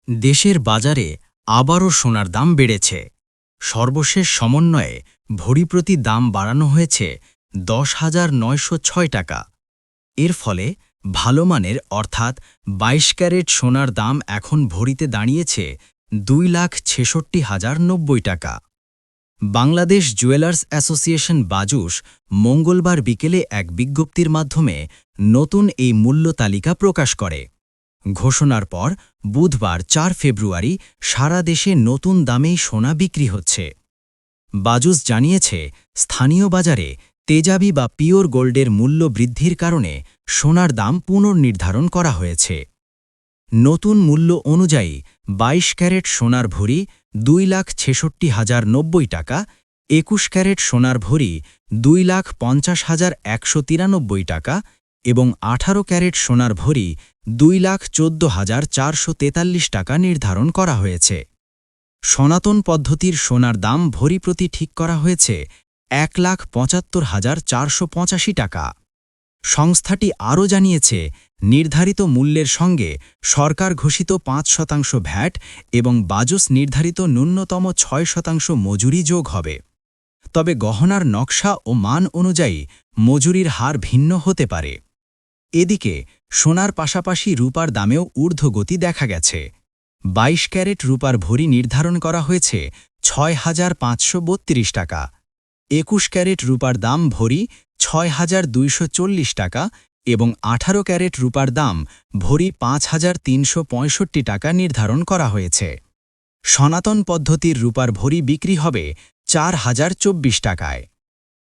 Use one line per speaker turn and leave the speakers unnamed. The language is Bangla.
দেশের বাজারে আবারও সোনার দাম বেড়েছে। সর্বশেষ সমন্বয়ে ভরিপ্রতি দাম বাড়ানো হয়েছে ১০,৯০৬ টাকা। এর ফলে ভালো মানের অর্থাৎ ২২ ক্যারেট সোনার দাম এখন ভরিতে দাঁড়িয়েছে ২,৬৬,০৯০ টাকা। বাংলাদেশ জুয়েলার্স অ্যাসোসিয়েশন বাজুস মঙ্গলবার বিকেলে এক বিজ্ঞপ্তির মাধ্যমে নতুন এই মূল্য তালিকা প্রকাশ করে। ঘোষণার পর বুধবার ৪ ফেব্রুয়ারি সারা দেশে নতুন দামেই সোনা বিক্রি হচ্ছে। বাজুস জানিয়েছে, স্থানীয় বাজারে তেজাবি বা পিওর গোল্ডের মূল্য বৃদ্ধির কারণে সোনার দাম পুনর্নির্ধারণ করা হয়েছে। নতুন মূল্য অনুযায়ী ২২ ক্যারেট সোনার ভরি ২,৬৬,০৯০ টাকা, ২১ ক্যারেট সোনার ভরি ২,৫০,১৯৩ টাকা এবং ১৮ ক্যারেট সোনার ভরি ২,১৪,৪৪৩ টাকা নির্ধারণ করা হয়েছে। সনাতন পদ্ধতির সোনার দাম ভরি প্রতি ঠিক করা হয়েছে ১,৭৫,৪৮৫ টাকা। সংস্থাটি আরও জানিয়েছে, নির্ধারিত মূল্যের সঙ্গে সরকার ঘোষিত ৫% ভ্যাট এবং বাজুস নির্ধারিত ন্যূনতম ৬% মজুরি যোগ হবে। তবে গহনার নকশা ও মান অনুযায়ী মজুরির হার ভিন্ন হতে পারে। এদিকে সোনার পাশাপাশি রূপার দামেও ঊর্ধ্বগতি দেখা গেছে। ২২ ক্যারেট রূপার ভরি নির্ধারণ করা হয়েছে ৬,৫৩২ টাকা। ২১ ক্যারেট রূপার দাম ভরি ৬,২৪০ টাকা এবং ১৮ ক্যারেট রূপার দাম ভরি ৫,৩৬৫ টাকা নির্ধারণ করা হয়েছে। সনাতন পদ্ধতির রূপার ভরি বিক্রি হবে ৪,০২৪ টাকায়।